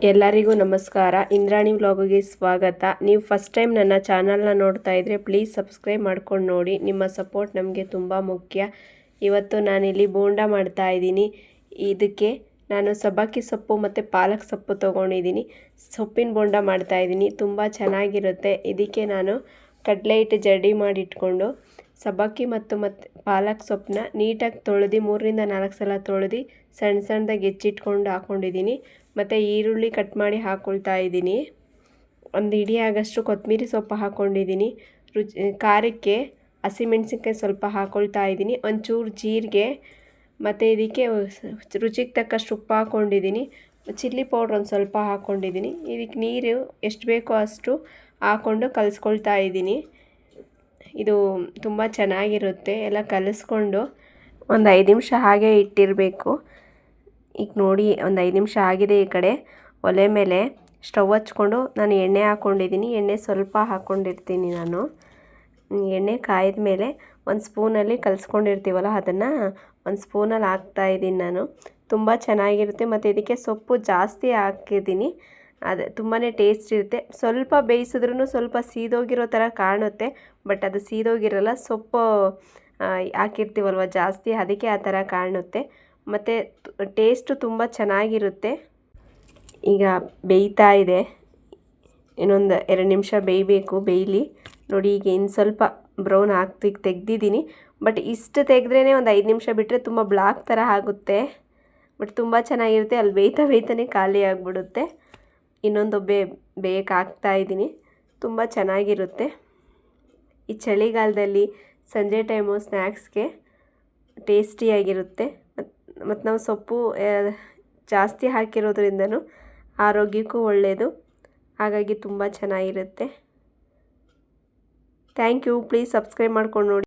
ಎಲ್ಲರಿಗೂ ನಮಸ್ಕಾರ. ಇಂದ್ರಾಣಿ ವ್ಲಾಗಿಗೆ ಸ್ವಾಗತ. ನೀವು ಫಸ್ಟ್ ಟೈಮ್ ನನ್ನ ಚಾನಲ್ನ ನೋಡ್ತಾ ಇದ್ದರೆ ಪ್ಲೀಸ್ ಸಬ್ಸ್ಕ್ರೈಬ್ ಮಾಡ್ಕೊಂಡು ನೋಡಿ. ನಿಮ್ಮ ಸಪೋರ್ಟ್ ನಮಗೆ ತುಂಬ ಮುಖ್ಯ. ಇವತ್ತು ನಾನಿಲ್ಲಿ ಬೋಂಡ ಮಾಡ್ತಾ ಇದ್ದೀನಿ. ಇದಕ್ಕೆ ನಾನು ಸಬ್ಬಕ್ಕಿ ಸೊಪ್ಪು ಮತ್ತು ಪಾಲಕ್ ಸೊಪ್ಪು ತೊಗೊಂಡಿದ್ದೀನಿ. ಸೊಪ್ಪಿನ ಬೋಂಡ ಮಾಡ್ತಾ ಇದ್ದೀನಿ. ತುಂಬ ಚೆನ್ನಾಗಿರುತ್ತೆ. ಇದಕ್ಕೆ ನಾನು ಕಡಲೆ ಹಿಟ್ಟು ಜಡಿ ಮಾಡಿಟ್ಕೊಂಡು ಸಬ್ಬಕ್ಕಿ ಮತ್ತು ಪಾಲಕ್ ಸೊಪ್ಪನ್ನ ನೀಟಾಗಿ ತೊಳೆದು 3-4 ಸಲ ತೊಳೆದು ಸಣ್ಣದಾಗಿ ಹೆಚ್ಚಿಟ್ಕೊಂಡು ಹಾಕ್ಕೊಂಡಿದ್ದೀನಿ. ಮತ್ತು ಈರುಳ್ಳಿ ಕಟ್ ಮಾಡಿ ಹಾಕ್ಕೊಳ್ತಾ ಇದ್ದೀನಿ. ಒಂದು ಇಡೀ ಆಗಷ್ಟು ಕೊತ್ತಂಬರಿ ಸೊಪ್ಪು ಹಾಕ್ಕೊಂಡಿದ್ದೀನಿ. ಖಾರಕ್ಕೆ ಹಸಿಮೆಣ್ಸಿನ್ಕಾಯಿ ಸ್ವಲ್ಪ ಹಾಕ್ಕೊಳ್ತಾ ಇದ್ದೀನಿ. ಒಂಚೂರು ಜೀರಿಗೆ ಮತ್ತು ಇದಕ್ಕೆ ರುಚಿಗೆ ತಕ್ಕಷ್ಟು ಉಪ್ಪು ಹಾಕ್ಕೊಂಡಿದ್ದೀನಿ. ಚಿಲ್ಲಿ ಪೌಡ್ರ್ ಒಂದು ಸ್ವಲ್ಪ ಹಾಕ್ಕೊಂಡಿದ್ದೀನಿ. ಇದಕ್ಕೆ ನೀರು ಎಷ್ಟು ಬೇಕೋ ಅಷ್ಟು ಹಾಕ್ಕೊಂಡು ಕಲಿಸ್ಕೊಳ್ತಾ ಇದ್ದೀನಿ. ಇದು ತುಂಬ ಚೆನ್ನಾಗಿರುತ್ತೆ. ಎಲ್ಲ ಕಲಿಸ್ಕೊಂಡು ಒಂದು 5 ನಿಮಿಷ ಹಾಗೆ ಇಟ್ಟಿರಬೇಕು. ಈಗ ನೋಡಿ ಒಂದು 5 ನಿಮಿಷ ಆಗಿದೆ. ಈ ಕಡೆ ಒಲೆ ಮೇಲೆ ಸ್ಟವ್ ಹಚ್ಕೊಂಡು ನಾನು ಎಣ್ಣೆ ಹಾಕ್ಕೊಂಡಿದ್ದೀನಿ. ಎಣ್ಣೆ ಸ್ವಲ್ಪ ಹಾಕ್ಕೊಂಡಿರ್ತೀನಿ ನಾನು. ಎಣ್ಣೆ ಕಾಯ್ದ ಮೇಲೆ ಒಂದು ಸ್ಪೂನಲ್ಲಿ ಕಲಿಸ್ಕೊಂಡಿರ್ತೀವಲ್ಲ ಅದನ್ನು ಒಂದು ಸ್ಪೂನಲ್ಲಿ ಹಾಕ್ತಾಯಿದ್ದೀನಿ ನಾನು. ತುಂಬ ಚೆನ್ನಾಗಿರುತ್ತೆ. ಮತ್ತು ಇದಕ್ಕೆ ಸೊಪ್ಪು ಜಾಸ್ತಿ ಹಾಕಿದ್ದೀನಿ. ಅದು ತುಂಬಾ ಟೇಸ್ಟ್ ಇರುತ್ತೆ. ಸ್ವಲ್ಪ ಬೇಯಿಸಿದ್ರೂ ಸ್ವಲ್ಪ ಸೀದೋಗಿರೋ ಥರ ಕಾಣುತ್ತೆ, ಬಟ್ ಅದು ಸೀದೋಗಿರಲ್ಲ. ಸೊಪ್ಪು ಹಾಕಿರ್ತೀವಲ್ವ ಜಾಸ್ತಿ, ಅದಕ್ಕೆ ಆ ಥರ ಕಾಣುತ್ತೆ. ಮತ್ತು ಟೇಸ್ಟು ತುಂಬ ಚೆನ್ನಾಗಿರುತ್ತೆ. ಈಗ ಬೇಯ್ತಾ ಇದೆ. ಇನ್ನೊಂದು 2 ನಿಮಿಷ ಬೇಯಲಿ. ನೋಡಿ ಈಗ ಇನ್ನು ಸ್ವಲ್ಪ ಬ್ರೌನ್ ತೆಗ್ದಿದ್ದೀನಿ. ಬಟ್ ಇಷ್ಟು ತೆಗೆದ್ರೇ ಒಂದು 5 ನಿಮಿಷ ಬಿಟ್ಟರೆ ತುಂಬ ಬ್ಲಾಕ್ ಥರ ಆಗುತ್ತೆ. ಬಟ್ ತುಂಬ ಚೆನ್ನಾಗಿರುತ್ತೆ. ಅಲ್ಲಿ ಬೇಯ್ತಾನೆ ಖಾಲಿ ಆಗಿಬಿಡುತ್ತೆ. ಇನ್ನೊಂದು ಬೇಯಕ್ಕೆ ಹಾಕ್ತಾಯಿದ್ದೀನಿ. ತುಂಬ ಚೆನ್ನಾಗಿರುತ್ತೆ. ಈ ಚಳಿಗಾಲದಲ್ಲಿ ಸಂಜೆ ಟೈಮು ಸ್ನ್ಯಾಕ್ಸ್ಗೆ ಟೇಸ್ಟಿಯಾಗಿರುತ್ತೆ. ಮತ್ತು ನಾವು ಸೊಪ್ಪು ಜಾಸ್ತಿ ಹಾಕಿರೋದ್ರಿಂದನೂ ಆರೋಗ್ಯಕ್ಕೂ ಒಳ್ಳೆಯದು. ಹಾಗಾಗಿ ತುಂಬ ಚೆನ್ನಾಗಿರುತ್ತೆ. Thank you. ಪ್ಲೀಸ್ ಸಬ್ಸ್ಕ್ರೈಬ್ ಮಾಡ್ಕೊಂಡು ನೋಡಿ.